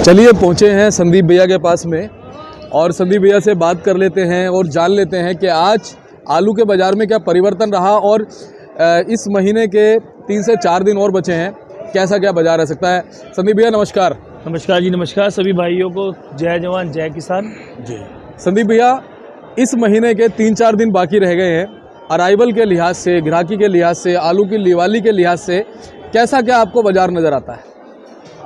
चलिए पहुँचे हैं संदीप भैया के पास में और संदीप भैया से बात कर लेते हैं और जान लेते हैं कि आज आलू के बाज़ार में क्या परिवर्तन रहा और इस महीने के 3 से 4 दिन और बचे हैं, कैसा क्या बाज़ार रह सकता है। संदीप भैया नमस्कार। नमस्कार जी, नमस्कार सभी भाइयों को। जय जवान जय किसान जी। संदीप भैया, इस महीने के 3-4 दिन बाकी रह गए हैं, अराइवल के लिहाज से, ग्राहकी के लिहाज से, आलू की लिवाली के लिहाज से कैसा क्या आपको बाज़ार नज़र आता है?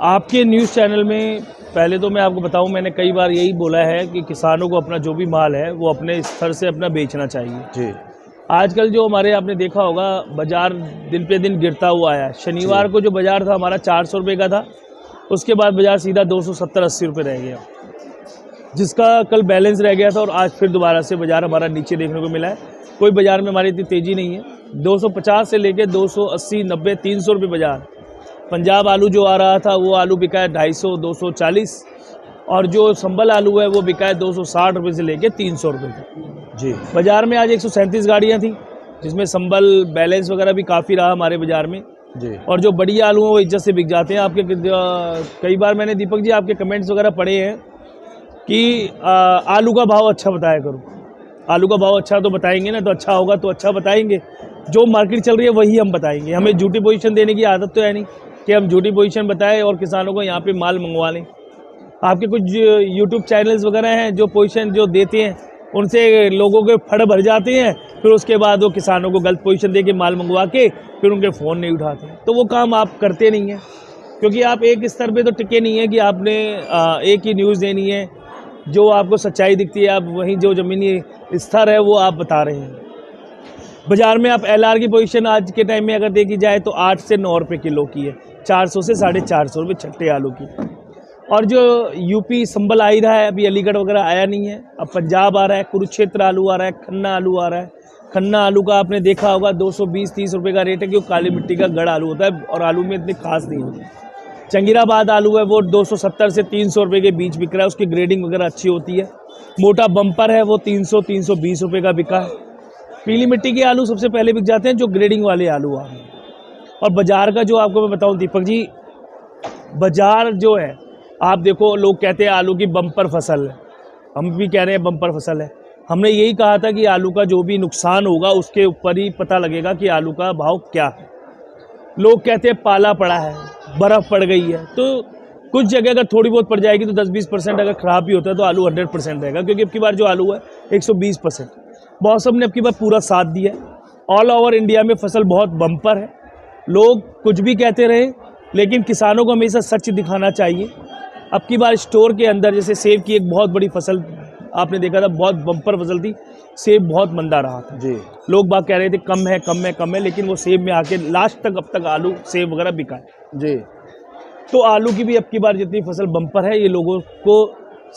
आपके न्यूज़ चैनल में पहले तो मैं आपको बताऊं, मैंने कई बार यही बोला है कि किसानों को अपना जो भी माल है वो अपने स्तर से अपना बेचना चाहिए जी। आजकल जो हमारे आपने देखा होगा बाज़ार दिन पे दिन गिरता हुआ आया। शनिवार को जो बाज़ार था हमारा 400 रुपये का था, उसके बाद बाज़ार सीधा 270-80 रुपये रह गया, जिसका कल बैलेंस रह गया था और आज फिर दोबारा से बाज़ार हमारा नीचे देखने को मिला है। कोई बाज़ार में हमारी इतनी तेज़ी नहीं है। 250 से लेकर 280, 90, 300 रुपये बाज़ार। पंजाब आलू जो आ रहा था वो आलू बिका है 250, 240 और जो संबल आलू है वो बिका है 260 रुपये से लेके 300 रुपये तक जी। बाज़ार में आज 137 गाड़ियाँ थी, जिसमें संबल बैलेंस वगैरह भी काफ़ी रहा हमारे बाज़ार में जी। और जो बढ़िया आलू हैं वो इज्जत से बिक जाते हैं। आपके कई बार मैंने दीपक जी आपके कमेंट्स वगैरह पढ़े हैं कि आलू का भाव अच्छा बताया करो। आलू का भाव अच्छा तो बताएंगे ना, तो अच्छा होगा तो अच्छा बताएंगे। जो मार्केट चल रही है वही हम बताएंगे। हमें झूठी पोजीशन देने की आदत तो है नहीं कि हम झूठी पोजीशन बताएं और किसानों को यहाँ पे माल मंगवा लें। आपके कुछ यूट्यूब चैनल्स वगैरह हैं जो पोजीशन जो देते हैं उनसे लोगों के फड़ भर जाते हैं, फिर उसके बाद वो किसानों को गलत पोजीशन दे के माल मंगवा के फिर उनके फ़ोन नहीं उठाते। तो वो काम आप करते नहीं हैं, क्योंकि आप एक स्तर पर तो टिके नहीं है कि आपने एक ही न्यूज़ देनी है। जो आपको सच्चाई दिखती है आप वहीं जो ज़मीनी स्तर है वो आप बता रहे हैं। बाज़ार में आप LR की पोजीशन आज के टाइम में अगर देखी जाए तो 8 से 9 रुपये किलो की है, 400 से 450 रुपये छट्टे आलू की। और जो यूपी संबल आ ही रहा है, अभी अलीगढ़ वगैरह आया नहीं है। अब पंजाब आ रहा है, कुरुक्षेत्र आलू आ रहा है, खन्ना आलू आ रहा है। खन्ना आलू का आपने देखा होगा 220-30 रुपये का रेट है, क्योंकि काली मिट्टी का गढ़ आलू होता है और आलू में इतनी खास नहीं होती। जंगीराबाद आलू है वो 270 से 300 रुपये के बीच बिक रहा है, उसकी ग्रेडिंग वगैरह अच्छी होती है। मोटा बम्पर है वो 300-320 रुपये का बिका है। पीली मिट्टी के आलू सबसे पहले बिक जाते हैं, जो ग्रेडिंग वाले आलू आ रहे हैं। और बाज़ार का जो आपको मैं बताऊं दीपक जी, बाज़ार जो है आप देखो, लोग कहते हैं आलू की बम्पर फसल है, हम भी कह रहे हैं बम्पर फसल है। हमने यही कहा था कि आलू का जो भी नुकसान होगा उसके ऊपर ही पता लगेगा कि आलू का भाव क्या है। लोग कहते हैं पाला पड़ा है, बर्फ़ पड़ गई है, तो कुछ जगह अगर थोड़ी बहुत पड़ जाएगी तो 10-20% अगर ख़राब भी होता है तो आलू 100% रहेगा, क्योंकि अब की बार जो आलू है 120%। मौसम ने अब की बार पूरा साथ दिया है। ऑल ओवर इंडिया में फसल बहुत बम्पर है। लोग कुछ भी कहते रहे, लेकिन किसानों को हमेशा सच दिखाना चाहिए। अब की बार स्टोर के अंदर जैसे सेब की एक बहुत बड़ी फसल आपने देखा था, बहुत बम्पर फसल थी, सेब बहुत मंदा रहा था जी। लोग बात कह रहे थे कम है कम है कम है, लेकिन वो सेब में आके लास्ट तक अब तक आलू सेब वगैरह बिका है जी। तो आलू की भी अब की बार जितनी फसल बम्पर है ये लोगों को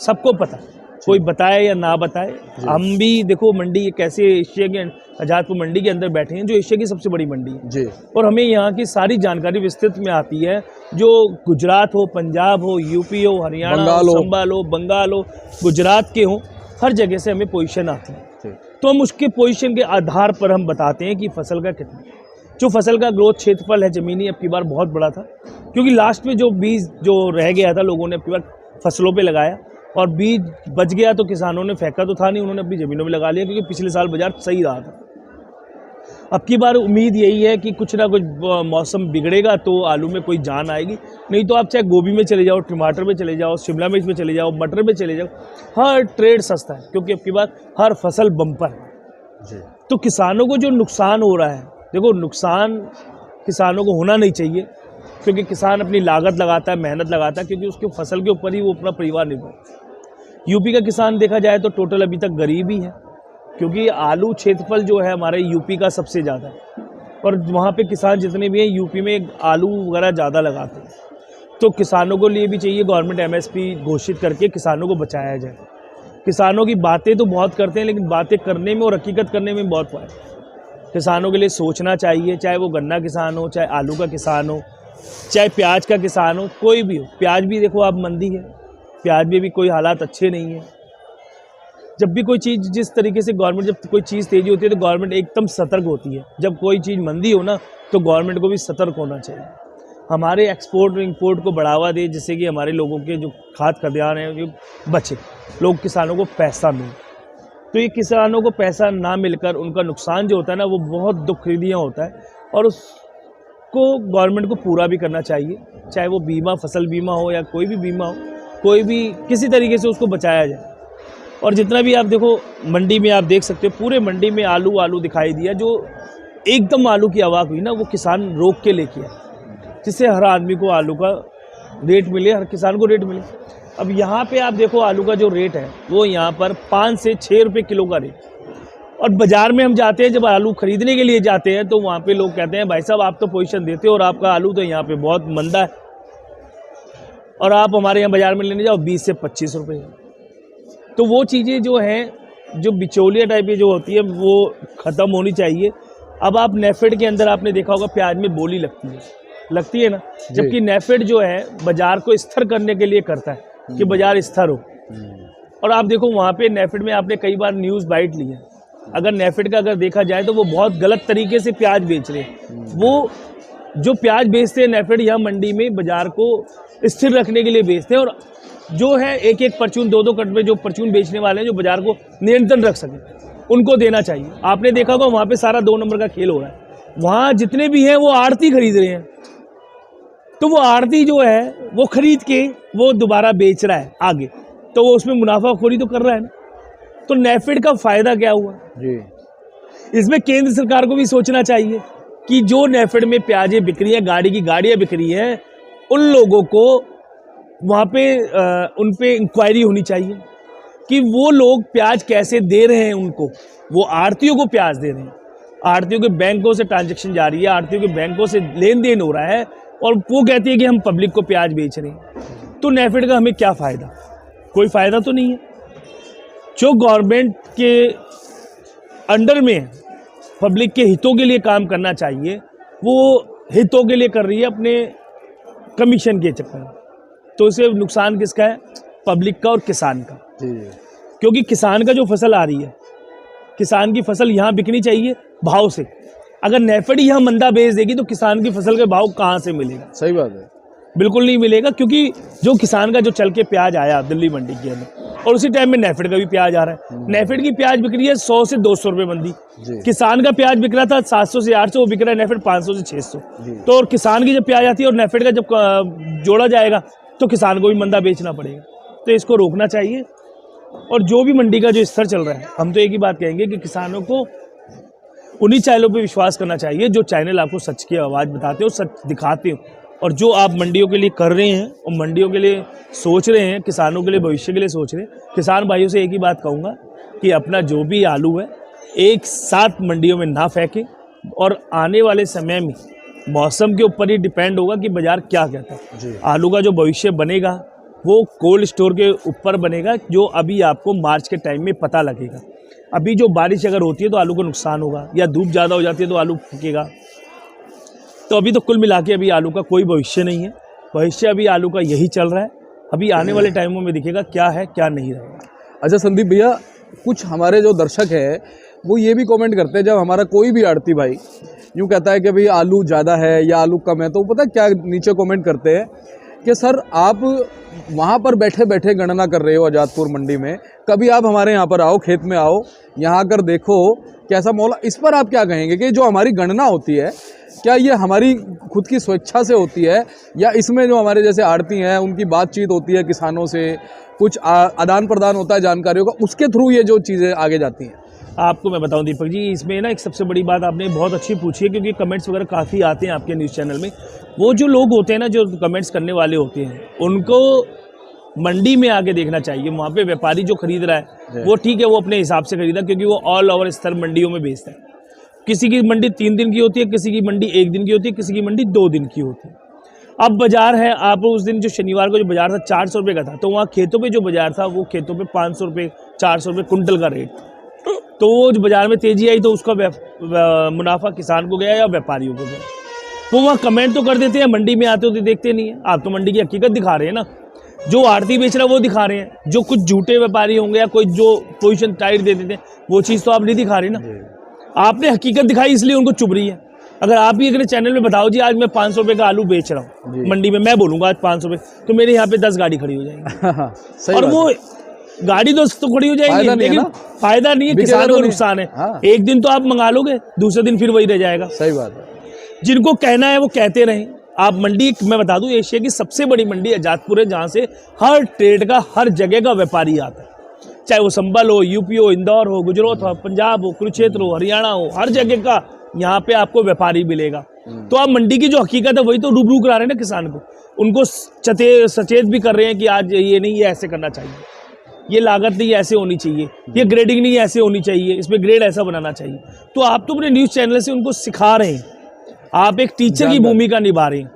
सबको पता है, कोई बताए या ना बताए। हम भी देखो मंडी कैसे एशिया के आज़ादपुर मंडी के अंदर बैठे हैं, जो एशिया की सबसे बड़ी मंडी है जी। और हमें यहाँ की सारी जानकारी विस्तृत में आती है। जो गुजरात हो, पंजाब हो, यूपी हो, हरियाणा हो, संभाल हो, बंगाल हो, गुजरात के हो, हर जगह से हमें पोजीशन आती है। तो हम उसके पोजीशन के आधार पर हम बताते हैं कि फसल का कितना, जो फसल का ग्रोथ क्षेत्रफल है ज़मीनी अब की बार बहुत बड़ा था, क्योंकि लास्ट में जो बीज जो रह गया था लोगों ने अब की बार फसलों पे लगाया और बीज बच गया तो किसानों ने फेंका तो था नहीं, उन्होंने अपनी ज़मीनों में लगा लिया, क्योंकि पिछले साल बाजार सही रहा था। अब की बार उम्मीद यही है कि कुछ ना कुछ मौसम बिगड़ेगा तो आलू में कोई जान आएगी। नहीं तो आप चाहे गोभी में चले जाओ, टमाटर में चले जाओ, शिमला मिर्च में चले जाओ, मटर में चले जाओ, हर ट्रेड सस्ता है, क्योंकि अब की बार हर फसल बम्पर है जी। तो किसानों को जो नुकसान हो रहा है, देखो नुकसान किसानों को होना नहीं चाहिए, क्योंकि किसान अपनी लागत लगाता है, मेहनत लगाता है, क्योंकि उसके फसल के ऊपर ही वो अपना परिवार निर्भर। यूपी का किसान देखा जाए तो टोटल अभी तक गरीब ही है, क्योंकि आलू क्षेत्रफल जो है हमारे यूपी का सबसे ज़्यादा है और वहाँ पे किसान जितने भी हैं यूपी में आलू वगैरह ज़्यादा लगाते हैं। तो किसानों को लिए भी चाहिए गवर्नमेंट MSP घोषित करके किसानों को बचाया जाए। किसानों की बातें तो बहुत करते हैं, लेकिन बातें करने में और हकीकत करने में बहुत फ़र्क है। किसानों के लिए सोचना चाहिए, चाहे वो गन्ना किसान हो, चाहे आलू का किसान हो, चाहे प्याज का किसान हो, कोई भी हो। प्याज भी देखो आप मंदी है, प्याज में भी कोई हालात अच्छे नहीं है। जब भी कोई चीज़ जिस तरीके से गवर्नमेंट, जब कोई चीज़ तेज़ी होती है तो गवर्नमेंट एकदम सतर्क होती है। जब कोई चीज़ मंदी हो ना तो गवर्नमेंट को भी सतर्क होना चाहिए। हमारे एक्सपोर्ट और इंपोर्ट को बढ़ावा दे, जिससे कि हमारे लोगों के जो खाद खलिहान है जो बचे, लोग किसानों को पैसा मिले। तो ये किसानों को पैसा ना मिलकर उनका नुकसान जो होता है ना, वो बहुत दुखरीदियाँ होता है, और उसको गवर्नमेंट को पूरा भी करना चाहिए, चाहे वो बीमा, फसल बीमा हो या कोई भी बीमा हो, कोई भी किसी तरीके से उसको बचाया जाए। और जितना भी आप देखो मंडी में, आप देख सकते हो पूरे मंडी में आलू आलू दिखाई दिया, जो एकदम आलू की आवाज़ हुई ना, वो किसान रोक के लेके आए, जिससे हर आदमी को आलू का रेट मिले, हर किसान को रेट मिले। अब यहाँ पे आप देखो आलू का जो रेट है वो यहाँ पर 5 से 6 रुपये किलो का रेट, और बाज़ार में हम जाते हैं, जब आलू खरीदने के लिए जाते हैं तो वहाँ पे लोग कहते हैं भाई साहब आप तो पोजीशन देते हो और आपका आलू तो यहाँ पे बहुत मंदा है, और आप हमारे यहाँ बाज़ार में लेने जाओ 20 से 25 रुपये। तो वो चीज़ें जो हैं, जो बिचौलिया टाइप की जो होती है, वो ख़त्म होनी चाहिए। अब आप नेफेड के अंदर आपने देखा होगा प्याज में बोली लगती है ना, जबकि नेफेड जो है बाज़ार को स्थिर करने के लिए करता है कि बाज़ार स्थिर हो। और आप देखो वहाँ पे नेफेड में आपने कई बार न्यूज़ बाइट ली है, अगर नेफेड का अगर देखा जाए तो वो बहुत गलत तरीके से प्याज बेच रहे हैं। वो जो प्याज बेचते हैं नेफेड यहाँ मंडी में बाज़ार को स्थिर रखने के लिए बेचते हैं, और जो है एक एक परचून, 2-2 कट में जो परचून बेचने वाले हैं, जो बाज़ार को नियंत्रण रख सकें, उनको देना चाहिए। आपने देखा होगा वहाँ पे सारा 2 नंबर का खेल हो रहा है। वहाँ जितने भी हैं वो आड़ती खरीद रहे हैं, तो वो आड़ती जो है वो खरीद के वो दोबारा बेच रहा है आगे, तो वो उसमें मुनाफाखोरी तो कर रहा है ना। तो नेफेड का फ़ायदा क्या हुआ जी? इसमें केंद्र सरकार को भी सोचना चाहिए कि जो नेफेड में प्याजें बिक रही हैं, गाड़ी की गाड़ियाँ बिक रही हैं, उन लोगों को वहाँ पे उन पे इंक्वायरी होनी चाहिए कि वो लोग प्याज कैसे दे रहे हैं उनको, वो आड़तियों को प्याज दे रहे हैं, आड़तियों के बैंकों से ट्रांजैक्शन जारी है, आड़तियों के बैंकों से लेन देन हो रहा है, और वो कहती है कि हम पब्लिक को प्याज बेच रहे हैं। तो नेफेड का हमें क्या फ़ायदा? कोई फ़ायदा तो नहीं है। जो गवर्नमेंट के अंडर में पब्लिक के हितों के लिए काम करना चाहिए, वो हितों के लिए कर रही है अपने कमीशन के चक्कर में। तो इसे नुकसान किसका है? पब्लिक का और किसान का। क्योंकि किसान का जो फसल आ रही है, किसान की फसल यहाँ बिकनी चाहिए भाव से। अगर नेफेड यहाँ मंदा बेच देगी तो किसान की फसल के भाव कहाँ से मिलेगा? सही बात है, बिल्कुल नहीं मिलेगा। क्योंकि जो किसान का जो चल के प्याज आया दिल्ली मंडी के अंदर, और उसी टाइम में नेफेड का भी प्याज आ रहा है। नेफेड की प्याज बिक रही है 100 से 200 रुपये मंदी, किसान का प्याज बिक रहा था 700 से 800, वो बिक रहा है नेफेड 500 से 600। तो और किसान की जब प्याज आती है और नेफेड का जब जोड़ा जाएगा तो किसान को भी मंदा बेचना पड़ेगा। तो इसको रोकना चाहिए। और जो भी मंडी का जो स्तर चल रहा है, हम तो एक ही बात कहेंगे कि किसानों को उन्हीं चैनलों पे विश्वास करना चाहिए जो चैनल आपको सच की आवाज़ बताते हो, सच दिखाते हो। और जो आप मंडियों के लिए कर रहे हैं और मंडियों के लिए सोच रहे हैं, किसानों के लिए, भविष्य के लिए सोच रहे हैं, किसान भाइयों से एक ही बात कहूँगा कि अपना जो भी आलू है एक साथ मंडियों में ना फेंकें। और आने वाले समय में मौसम के ऊपर ही डिपेंड होगा कि बाज़ार क्या कहता है। आलू का जो भविष्य बनेगा वो कोल्ड स्टोर के ऊपर बनेगा, जो अभी आपको मार्च के टाइम में पता लगेगा। अभी जो बारिश अगर होती है तो आलू को नुकसान होगा, या धूप ज़्यादा हो जाती है तो आलू फूकेगा। तो अभी तो कुल मिला के अभी आलू का कोई भविष्य नहीं है। भविष्य अभी आलू का यही चल रहा है। अभी आने वाले टाइमों में दिखेगा क्या है क्या नहीं रहेगा। अच्छा संदीप भैया, कुछ हमारे जो दर्शक हैं वो ये भी कमेंट करते हैं, जब हमारा कोई भी आड़ती भाई यूँ कहता है कि भाई आलू ज़्यादा है या आलू कम है, तो पता क्या नीचे कमेंट करते हैं कि सर आप वहाँ पर बैठे बैठे गणना कर रहे हो आज़ादपुर मंडी में, कभी आप हमारे यहाँ पर आओ, खेत में आओ, यहाँ आकर देखो कैसा मौला। इस पर आप क्या कहेंगे कि जो हमारी गणना होती है, क्या ये हमारी खुद की स्वेच्छा से होती है, या इसमें जो हमारे जैसे आड़ती हैं उनकी बातचीत होती है किसानों से, कुछ आदान प्रदान होता है जानकारियों का, उसके थ्रू ये जो चीज़ें आगे जाती हैं? आपको मैं बताऊं दीपक जी, इसमें ना एक सबसे बड़ी बात आपने बहुत अच्छी पूछी है, क्योंकि कमेंट्स वगैरह काफ़ी आते हैं आपके न्यूज़ चैनल में। वो जो लोग होते हैं ना, जो कमेंट्स करने वाले होते हैं, उनको मंडी में आके देखना चाहिए। वहाँ पे व्यापारी जो खरीद रहा है वो ठीक है, वो अपने हिसाब से खरीदा, क्योंकि वो ऑल ओवर स्तर मंडियों में बेचता है। किसी की मंडी 3 दिन की होती है, किसी की मंडी 1 दिन की होती है, किसी की मंडी 2 दिन की होती है। अब बाजार है, आप उस दिन जो शनिवार को जो बाजार था 400 रुपये का था, तो वहाँ खेतों पे जो बाजार था वो खेतों पे 500 रुपये 400 रुपये कुंटल का रेट था। तो वो जो बाजार में तेजी आई तो उसका मुनाफा किसान को गया या व्यापारियों को गया। वो वहाँ कमेंट तो कर देते हैं, मंडी में आते हो तो देखते नहीं है। आप तो मंडी की हकीकत दिखा रहे हैं ना, जो आड़ती बेच रहा है वो दिखा रहे हैं। जो कुछ झूठे व्यापारी होंगे या कोई जो पोजीशन टाइट दे देते हैं, वो चीज़ तो आप नहीं दिखा रहे ना। आपने हकीकत दिखाई इसलिए उनको चुभ रही है, अगर आप भी अगले चैनल में बताओ जी आज मैं 500 रुपये का आलू बेच रहा हूँ मंडी में, मैं बोलूँगा आज 500 रुपये, तो मेरे यहाँ पे 10 गाड़ी खड़ी हो जाएंगी। और वो गाड़ी तो खड़ी हो जाएंगी, लेकिन फायदा नहीं है, किसानों को नुकसान है। एक दिन तो आप मंगा लोगे, दूसरे दिन फिर वही रह जाएगा। सही बात है। जिनको कहना है वो कहते रहें। आप मंडी, मैं बता दूं, एशिया की सबसे बड़ी मंडी आजादपुर है, जहाँ से हर ट्रेड का, हर जगह का व्यापारी आता है, चाहे वो संभल हो, यूपी हो, इंदौर हो, गुजरात हो, पंजाब हो, कुरुक्षेत्र हो, हरियाणा हो, हर जगह का यहाँ पे आपको व्यापारी मिलेगा। तो आप मंडी की जो हकीकत है वही तो रूबरू करा रहे हैं ना किसान को, उनको सचेत भी कर रहे हैं कि आज ये नहीं, ये ऐसे करना चाहिए, ये लागत नहीं ऐसे होनी चाहिए, ये ग्रेडिंग नहीं ऐसे होनी चाहिए, इसमें ग्रेड ऐसा बनाना चाहिए। तो आप तो अपने न्यूज़ चैनल से उनको सिखा रहे हैं, आप एक टीचर की भूमिका निभा रहे हैं।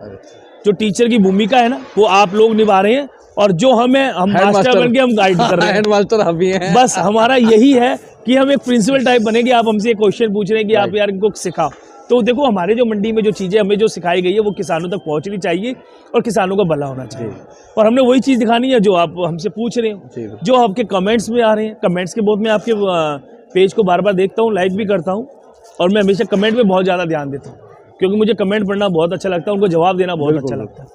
जो टीचर की भूमिका है ना वो आप लोग निभा रहे हैं, और जो हम मास्टर बन के हम गाइड कर रहे हैं। हेड मास्टर हम ही हैं। बस हमारा यही है कि हम एक प्रिंसिपल टाइप बने कि आप हमसे क्वेश्चन पूछ रहे हैं कि आप यार इनको सिखाओ। तो देखो हमारे जो मंडी में जो चीज़ें हमें जो सिखाई गई है वो किसानों तक पहुंचनी चाहिए और किसानों का भला होना चाहिए। और हमने वही चीज़ दिखानी है जो आप हमसे पूछ रहे हो, जो आपके कमेंट्स में आ रहे हैं। कमेंट्स के बहुत मैं आपके पेज को बार बार देखता हूँ, लाइक भी करता हूँ, और मैं हमेशा कमेंट में बहुत ज़्यादा ध्यान देता हूँ, क्योंकि मुझे कमेंट पढ़ना बहुत अच्छा लगता है, उनको जवाब देना बहुत अच्छा लगता है।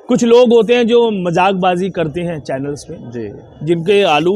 कुछ लोग होते हैं जो मजाकबाजी करते हैं चैनल्स पे, जिनके आलू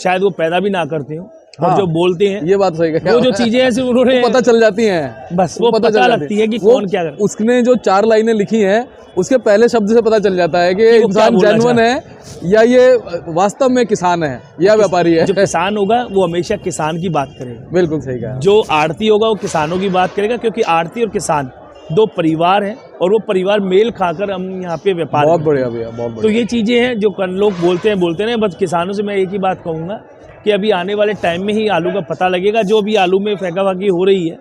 शायद वो पैदा भी ना करते हो, और जो बोलते हैं, ये बात सही है, वो जो चीजें ऐसे उन्होंने पता चल जाती हैं, बस वो पता लगती है कि कौन क्या कर। उसने जो 4 लाइनें लिखी हैं उसके पहले शब्द से पता चल जाता है कि इंसान जेन्युइन है या ये वास्तव में किसान है या व्यापारी है। जो किसान होगा वो हमेशा किसान की बात करेगा। बिल्कुल सही कहा। जो आड़ती होगा वो किसानों की बात करेगा, क्योंकि आड़ती और किसान 2 परिवार हैं, और वो परिवार मेल खाकर हम यहाँ पे व्यापार। बहुत बढ़िया भैया, बहुत बढ़िया। तो ये चीज़ें हैं जो लोग बोलते हैं। बस किसानों से मैं एक ही बात कहूँगा कि अभी आने वाले टाइम में ही आलू का पता लगेगा। जो भी आलू में फेंकाफाकी हो रही है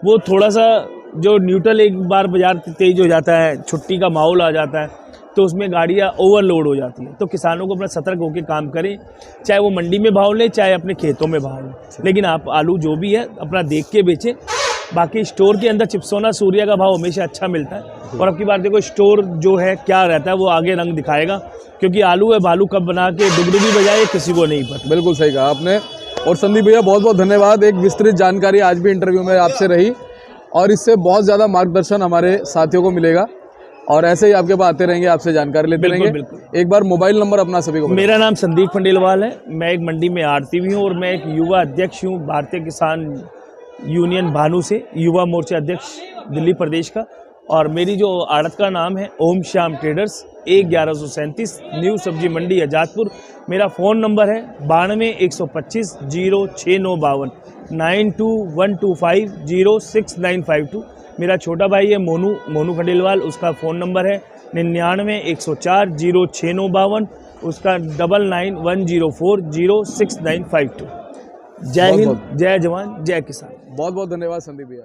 वो थोड़ा सा जो न्यूट्रल, एक बार बाजार तेज हो जाता है, छुट्टी का माहौल आ जाता है, तो उसमें गाड़ियाँ ओवरलोड हो जाती हैं। तो किसानों को अपना सतर्क होकर काम करें, चाहे वो मंडी में भाव लें, चाहे अपने खेतों में भाव लें, लेकिन आप आलू जो भी है अपना देख के बेचें। बाकी स्टोर के अंदर चिप्सोना सूर्या का भाव हमेशा अच्छा मिलता है, और अब की बार देखो स्टोर जो है क्या रहता है वो आगे रंग दिखाएगा, क्योंकि आलू है भालू कब बना के डुगडुगी बजाए किसी को नहीं पता। बिल्कुल सही कहा आपने। और संदीप भैया बहुत बहुत धन्यवाद, एक विस्तृत जानकारी आज भी इंटरव्यू में आपसे रही, और इससे बहुत ज़्यादा मार्गदर्शन हमारे साथियों को मिलेगा, और ऐसे ही आपके पास आते रहेंगे, आपसे जानकारी लेते रहेंगे। एक बार मोबाइल नंबर अपना सभी को। मेरा नाम संदीप खंडेलवाल है, मैं एक मंडी में आड़ती भी हूँ, और मैं एक युवा अध्यक्ष हूँ भारतीय किसान यूनियन भानु से, युवा मोर्चा अध्यक्ष दिल्ली प्रदेश का। और मेरी जो आड़त का नाम है ओम श्याम ट्रेडर्स, 1137 न्यू सब्जी मंडी आजादपुर। मेरा फ़ोन नंबर है 92 125 0692 92 125 मेरा छोटा भाई है मोनू खंडेलवाल, उसका फ़ोन नंबर है 99 104 0692, उसका 99 104 0692। जय हिंद, जय जवान, जय किसान। बहुत बहुत धन्यवाद संदीप भैया।